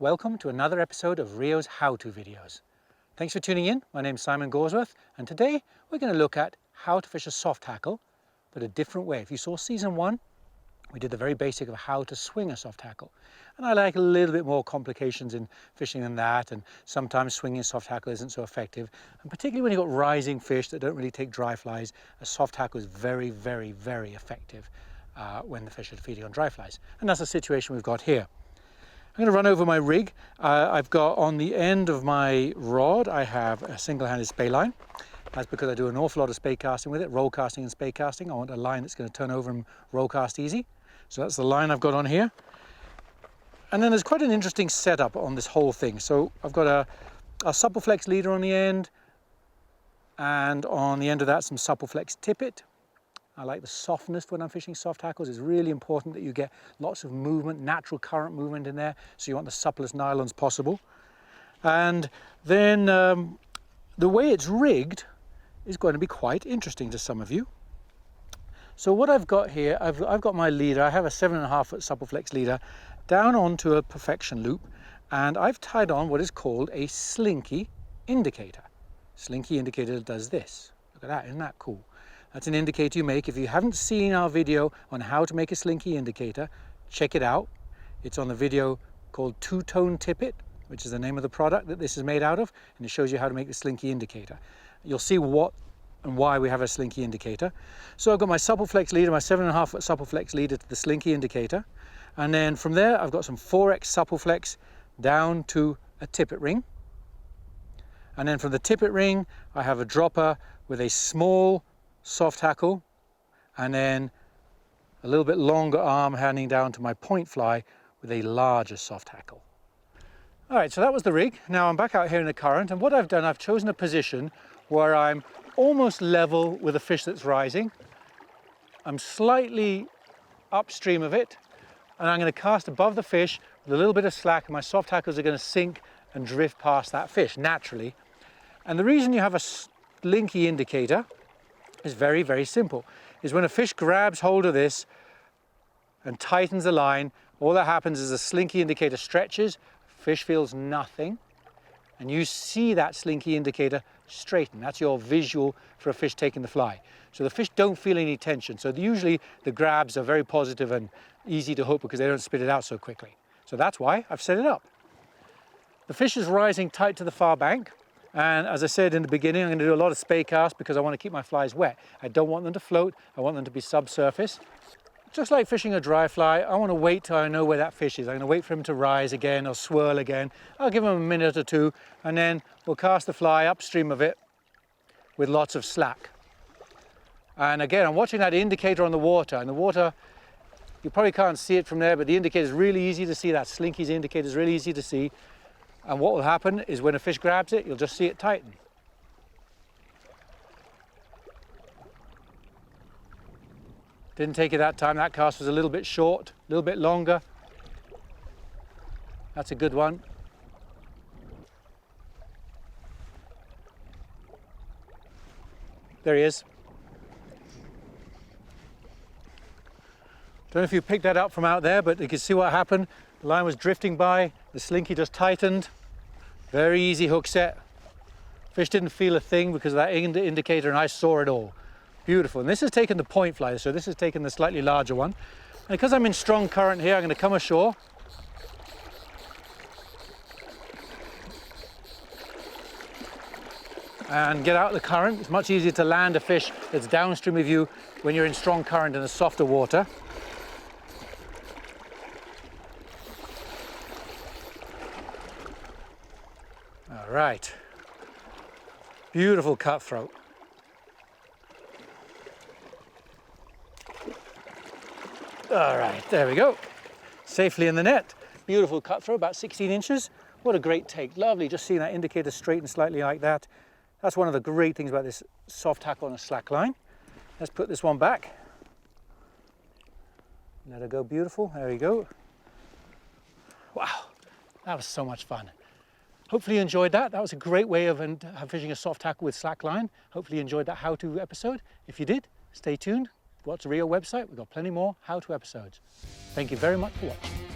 Welcome to another episode of RIO's how-to videos. Thanks for tuning in. My name's Simon Gawesworth, and today we're going to look at how to fish a soft hackle, but a different way. If you saw season 1, we did the very basic of how to swing a soft hackle. And I like a little bit more complications in fishing than that, and sometimes swinging a soft hackle isn't so effective. And particularly when you've got rising fish that don't really take dry flies, a soft hackle is very, very, very effective when the fish are feeding on dry flies. And that's the situation we've got here. I'm going to run over my rig. I've got on the end of my rod, I have a single-handed spey line. That's because I do an awful lot of spey casting with it, roll casting and spey casting. I want a line that's going to turn over and roll cast easy. So that's the line I've got on here. And then there's quite an interesting setup on this whole thing. So I've got a Suppleflex leader on the end, and on the end of that some Suppleflex tippet. I like the softness when I'm fishing soft hackles. It's really important that you get lots of movement, natural current movement in there. So you want the supplest nylons possible. And then the way it's rigged is going to be quite interesting to some of you. So what I've got here, I've got my leader. I have a 7.5 foot Suppleflex leader down onto a perfection loop, and I've tied on what is called a Slinky Indicator. Slinky Indicator does this. Look at that, isn't that cool? That's an indicator you make. If you haven't seen our video on how to make a Slinky Indicator, check it out. It's on the video called Two-Tone Tippet, which is the name of the product that this is made out of, and it shows you how to make the Slinky Indicator. You'll see what and why we have a Slinky Indicator. So I've got my Suppleflex leader, my 7.5 foot Suppleflex leader to the Slinky Indicator, and then from there I've got some 4X Suppleflex down to a tippet ring, and then from the tippet ring I have a dropper with a small soft hackle, and then a little bit longer arm handing down to my point fly with a larger soft hackle. All right, so that was the rig. Now I'm back out here in the current, and what I've done, I've chosen a position where I'm almost level with a fish that's rising. I'm slightly upstream of it, and I'm going to cast above the fish with a little bit of slack, and my soft hackles are going to sink and drift past that fish naturally. And the reason you have a Slinky Indicator is very, very simple. Is when a fish grabs hold of this and tightens the line, all that happens is the Slinky Indicator stretches, fish feels nothing, and you see that Slinky Indicator straighten. That's your visual for a fish taking the fly. So the fish don't feel any tension. So usually the grabs are very positive and easy to hook because they don't spit it out so quickly. So that's why I've set it up. The fish is rising tight to the far bank. And as I said in the beginning, I'm going to do a lot of spey cast because I want to keep my flies wet. I don't want them to float. I want them to be subsurface. Just like fishing a dry fly, I want to wait till I know where that fish is. I'm going to wait for him to rise again or swirl again. I'll give him a minute or two, and then we'll cast the fly upstream of it with lots of slack. And again, I'm watching that indicator on the water. And the water, you probably can't see it from there, but the indicator is really easy to see. That Slinky's indicator is really easy to see. And what will happen is when a fish grabs it, you'll just see it tighten. Didn't take it that time. That cast was a little bit short, a little bit longer. That's a good one. There he is. Don't know if you picked that up from out there, but you can see what happened. The line was drifting by, the Slinky just tightened. Very easy hook set. Fish didn't feel a thing because of that indicator, and I saw it all. Beautiful. And this has taken the point fly, so this has taken the slightly larger one. And because I'm in strong current here, I'm going to come ashore. And get out of the current. It's much easier to land a fish that's downstream of you when you're in strong current in the softer water. All right, beautiful cutthroat. All right, there we go. Safely in the net. Beautiful cutthroat, about 16 inches. What a great take. Lovely, just seeing that indicator straighten slightly like that. That's one of the great things about this soft hackle on a slack line. Let's put this one back. Let her go, beautiful. There we go. Wow, that was so much fun. Hopefully you enjoyed that. That was a great way of fishing a soft hackle with slack line. Hopefully you enjoyed that how-to episode. If you did, stay tuned. Watch the RIO website. We've got plenty more how-to episodes. Thank you very much for watching.